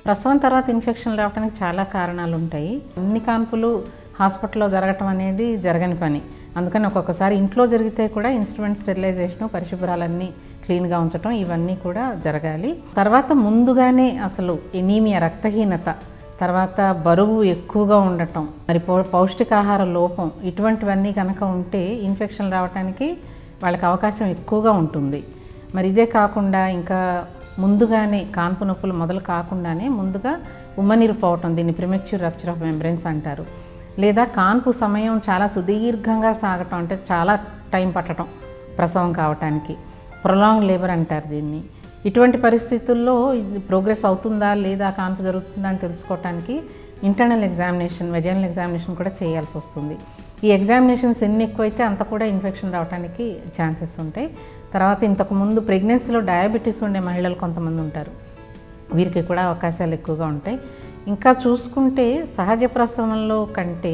ప్రసవం తర్వాత ఇన్ఫెక్షన్ రావడానికి చాలా కారణాలు ఉంటాయి. అన్ని కాన్పులు హాస్పిటల్లో జరగటం అనేది జరగని పని. అందుకని ఒక్కొక్కసారి ఇంట్లో జరిగితే కూడా ఇన్స్ట్రుమెంట్ స్టెరిలైజేషన్, పరిశుభ్రాలన్నీ క్లీన్గా ఉంచడం ఇవన్నీ కూడా జరగాలి. తర్వాత ముందుగానే అసలు ఎనీమియా, రక్తహీనత, తర్వాత బరువు ఎక్కువగా ఉండటం, మరి పౌష్టికాహార లోపం ఇటువంటివన్నీ కనుక ఉంటే ఇన్ఫెక్షన్ రావడానికి వాళ్ళకి అవకాశం ఎక్కువగా ఉంటుంది. మరి ఇదే కాకుండా ఇంకా ముందుగానే కాన్పు నొప్పులు మొదలు కాకుండానే ముందుగా ఉమ్మనీరు పోవటం, దీన్ని ప్రిమెచ్యూర్ రప్చర్ ఆఫ్ మెంబ్రెన్స్ అంటారు. లేదా కాన్పు సమయం చాలా సుదీర్ఘంగా సాగటం, అంటే చాలా టైం పట్టడం ప్రసవం కావటానికి, ప్రొలాంగ్ లేబర్ అంటారు దీన్ని. ఇటువంటి పరిస్థితుల్లో ప్రోగ్రెస్ అవుతుందా లేదా, కాన్పు జరుగుతుందా అని తెలుసుకోవటానికి ఇంటర్నల్ ఎగ్జామినేషన్, వెజైనల్ ఎగ్జామినేషన్ కూడా చేయాల్సి వస్తుంది. ఈ ఎగ్జామినేషన్స్ ఎన్ని ఎక్కువైతే అంత కూడా ఇన్ఫెక్షన్ రావడానికి ఛాన్సెస్ ఉంటాయి. తర్వాత ఇంతకుముందు ప్రెగ్నెన్సీలో డయాబెటీస్ ఉండే మహిళలు కొంతమంది ఉంటారు, వీరికి కూడా అవకాశాలు ఎక్కువగా ఉంటాయి. ఇంకా చూసుకుంటే సహజ ప్రసవంలో కంటే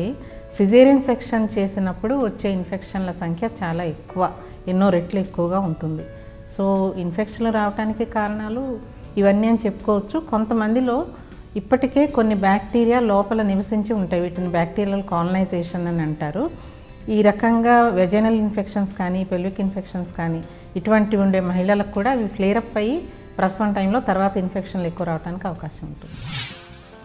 సిజేరియన్ సెక్షన్ చేసినప్పుడు వచ్చే ఇన్ఫెక్షన్ల సంఖ్య చాలా ఎక్కువ, ఎన్నో రెట్లు ఎక్కువగా ఉంటుంది. సో ఇన్ఫెక్షన్లు రావడానికి కారణాలు ఇవన్నీ అని చెప్పుకోవచ్చు. కొంతమందిలో ఇప్పటికే కొన్ని బ్యాక్టీరియా లోపల నివసించి ఉంటాయి, వీటిని బ్యాక్టీరియల్ కాలనైజేషన్ అని అంటారు. ఈ రకంగా వెజైనల్ ఇన్ఫెక్షన్స్ కానీ, పెల్విక్ ఇన్ఫెక్షన్స్ కానీ ఇటువంటివి ఉండే మహిళలకు కూడా అవి ఫ్లేరప్ అయ్యి ప్రసవం టైంలో తర్వాత ఇన్ఫెక్షన్లు ఎక్కువ రావడానికి అవకాశం ఉంటుంది.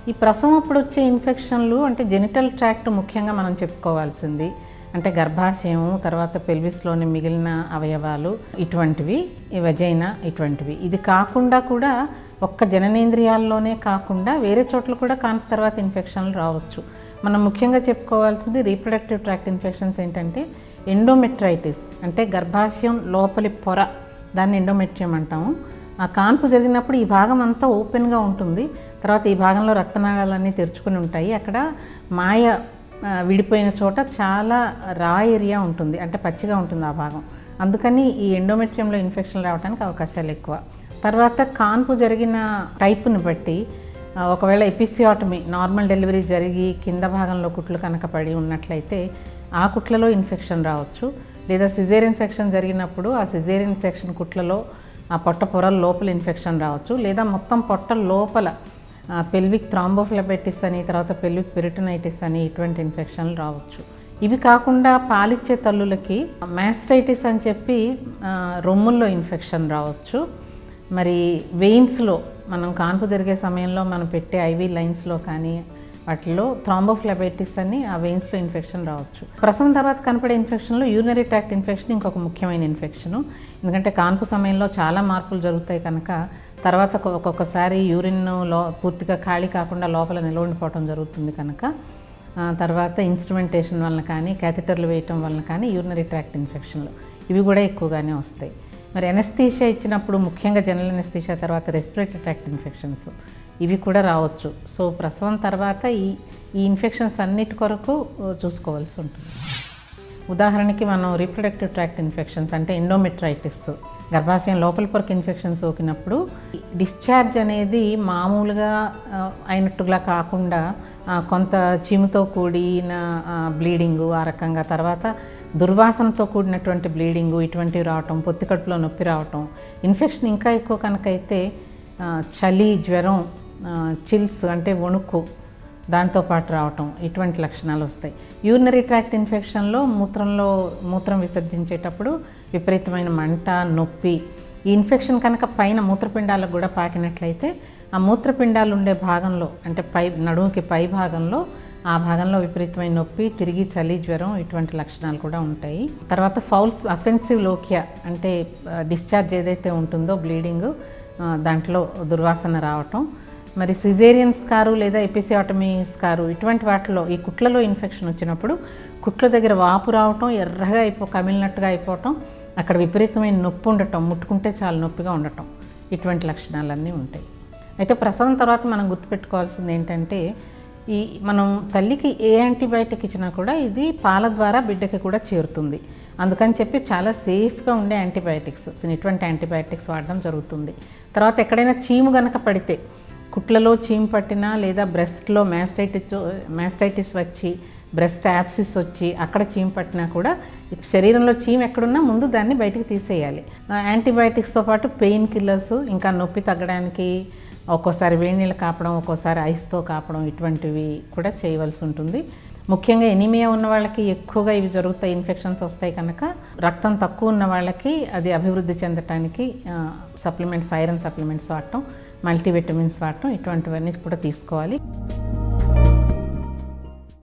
ఈ ప్రసవం అప్పుడు వచ్చే ఇన్ఫెక్షన్లు అంటే జెనిటల్ ట్రాక్ట్ ముఖ్యంగా మనం చెప్పుకోవాల్సింది, అంటే గర్భాశయం, తర్వాత పెల్విస్లోని మిగిలిన అవయవాలు ఇటువంటివి, వెజైనా ఇటువంటివి. ఇది కాకుండా కూడా ఒక్క జననేంద్రియాల్లోనే కాకుండా వేరే చోట్ల కూడా కాన్పు తర్వాత ఇన్ఫెక్షన్లు రావచ్చు. మనం ముఖ్యంగా చెప్పుకోవాల్సింది రీప్రొడక్టివ్ ట్రాక్ట్ ఇన్ఫెక్షన్స్ ఏంటంటే ఎండోమెట్రైటిస్, అంటే గర్భాశయం లోపలి పొర, దాన్ని ఎండోమెట్రియం అంటాము. ఆ కాన్పు జరిగినప్పుడు ఈ భాగం అంతా ఓపెన్గా ఉంటుంది, తర్వాత ఈ భాగంలో రక్తనాళాలన్నీ తెరుచుకుని ఉంటాయి. అక్కడ మాయ విడిపోయిన చోట చాలా రా ఏరియా ఉంటుంది, అంటే పచ్చిగా ఉంటుంది ఆ భాగం. అందుకని ఈ ఎండోమెట్రియంలో ఇన్ఫెక్షన్ రావడానికి అవకాశాలు ఎక్కువ. తర్వాత కాన్పు జరిగిన టైపుని బట్టి ఒకవేళ ఎపిసియాటమీ, నార్మల్ డెలివరీ జరిగి కింద భాగంలో కుట్లు కనుక పడి ఉన్నట్లయితే ఆ కుట్లలో ఇన్ఫెక్షన్ రావచ్చు. లేదా సిజేరియన్ సెక్షన్ జరిగినప్పుడు ఆ సిజేరియన్ సెక్షన్ కుట్లలో ఆ పొట్ట పొరల లోపల ఇన్ఫెక్షన్ రావచ్చు. లేదా మొత్తం పొట్ట లోపల పెల్విక్ థ్రాంబోఫ్లెబైటిస్ అని, తర్వాత పెల్విక్ పెరిటోనైటిస్ అని ఇటువంటి ఇన్ఫెక్షన్లు రావచ్చు. ఇవి కాకుండా పాలిచ్చే తల్లులకి మ్యాస్టైటిస్ అని చెప్పి రొమ్ముల్లో ఇన్ఫెక్షన్ రావచ్చు. మరి వెయిన్స్లో మనం కాన్పు జరిగే సమయంలో మనం పెట్టే ఐవీ లైన్స్లో కానీ వాటిలో థ్రాంబోఫ్లెబైటిస్ అని ఆ వెయిన్స్లో ఇన్ఫెక్షన్ రావచ్చు. ప్రసవం తర్వాత కనపడే ఇన్ఫెక్షన్లో యూరినరీ ట్రాక్ట్ ఇన్ఫెక్షన్ ఇంకొక ముఖ్యమైన ఇన్ఫెక్షను. ఎందుకంటే కాన్పు సమయంలో చాలా మార్పులు జరుగుతాయి కనుక తర్వాత ఒక్కొక్కసారి యూరిన్లో పూర్తిగా ఖాళీ కాకుండా లోపల నిల్వ ఉండిపోవటం జరుగుతుంది కనుక తర్వాత ఇన్స్ట్రుమెంటేషన్ వలన కానీ, క్యాథెటర్లు వేయటం వలన కానీ యూరినరీ ట్రాక్ట్ ఇన్ఫెక్షన్లు ఇవి కూడా ఎక్కువగానే వస్తాయి. మరి ఎనస్థీషియా ఇచ్చినప్పుడు ముఖ్యంగా జనరల్ ఎనస్థీషియా తర్వాత రెస్పిరేటరీ ట్రాక్ట్ ఇన్ఫెక్షన్స్ ఇవి కూడా రావచ్చు. సో ప్రసవం తర్వాత ఈ ఇన్ఫెక్షన్స్ అన్నిటి కొరకు చూసుకోవాల్సి ఉంటుంది. ఉదాహరణకి మనం రీప్రొడక్టివ్ ట్రాక్ట్ ఇన్ఫెక్షన్స్ అంటే ఎండోమెట్రైటిస్, గర్భాశయం లోపల పొరకు ఇన్ఫెక్షన్ సోకినప్పుడు డిశ్చార్జ్ అనేది మామూలుగా అయినట్టుగా కాకుండా కొంత చీముతో కూడిన బ్లీడింగు, ఆ రకంగా తర్వాత దుర్వాసనతో కూడినటువంటి బ్లీడింగు ఇటువంటివి రావటం, పొత్తి కడుపులో నొప్పి రావటం, ఇన్ఫెక్షన్ ఇంకా ఎక్కువ కనుకైతే చలి, జ్వరం, చిల్స్ అంటే వణుకు దాంతోపాటు రావటం ఇటువంటి లక్షణాలు వస్తాయి. యూరినరీ ట్రాక్ట్ ఇన్ఫెక్షన్లో మూత్రం విసర్జించేటప్పుడు విపరీతమైన మంట, నొప్పి. ఈ ఇన్ఫెక్షన్ కనుక పైన మూత్రపిండాలకు కూడా పాకినట్లయితే ఆ మూత్రపిండాలు ఉండే భాగంలో అంటే నడుముకి పై భాగంలో ఆ భాగంలో విపరీతమైన నొప్పి, తిరిగి చలి, జ్వరం ఇటువంటి లక్షణాలు కూడా ఉంటాయి. తర్వాత ఫౌల్స్ అఫెన్సివ్ లోకియా అంటే డిశ్చార్జ్ ఏదైతే ఉంటుందో బ్లీడింగ్ దాంట్లో దుర్వాసన రావటం. మరి సిజేరియన్ స్కారు లేదా ఎపిసియాటమీ స్కారు ఇటువంటి వాటిలో ఈ కుట్లలో ఇన్ఫెక్షన్ వచ్చినప్పుడు కుట్ల దగ్గర వాపు రావటం, ఎర్రగా కమిలినట్టుగా అయిపోవటం, అక్కడ విపరీతమైన నొప్పి ఉండటం, ముట్టుకుంటే చాలా నొప్పిగా ఉండటం ఇటువంటి లక్షణాలన్నీ ఉంటాయి. అయితే ప్రసవం తర్వాత మనం గుర్తుపెట్టుకోవాల్సింది ఏంటంటే మనం తల్లికి ఏ యాంటీబయాటిక్ ఇచ్చినా కూడా ఇది పాల ద్వారా బిడ్డకి కూడా చేరుతుంది. అందుకని చెప్పి చాలా సేఫ్గా ఉండే యాంటీబయాటిక్స్, ఇటువంటి యాంటీబయాటిక్స్ వాడడం జరుగుతుంది. తర్వాత ఎక్కడైనా చీము గనక పడితే, కుట్లలో చీము పట్టినా లేదా బ్రెస్ట్లో మ్యాస్టైటిస్ వచ్చి బ్రెస్ట్ యాప్సిస్ వచ్చి అక్కడ చీము పట్టినా కూడా శరీరంలో చీము ఎక్కడున్నా ముందు దాన్ని బయటికి తీసేయాలి. యాంటీబయాటిక్స్తో పాటు పెయిన్ కిల్లర్స్, ఇంకా నొప్పి తగ్గడానికి ఒక్కోసారి వేడి నీళ్ళు కాపడం, ఒక్కోసారి ఐస్తో కాపడం, ఇటువంటివి కూడా చేయవలసి ఉంటుంది. ముఖ్యంగా ఎనీమియా ఉన్న వాళ్ళకి ఎక్కువగా ఇవి జరుగుతాయి, ఇన్ఫెక్షన్స్ వస్తాయి కనుక రక్తం తక్కువ ఉన్న వాళ్ళకి అది అభివృద్ధి చెందటానికి సప్లిమెంట్స్, ఐరన్ సప్లిమెంట్స్ వాడటం, మల్టీవిటమిన్స్ వాడటం, ఇటువంటివన్నీ కూడా తీసుకోవాలి.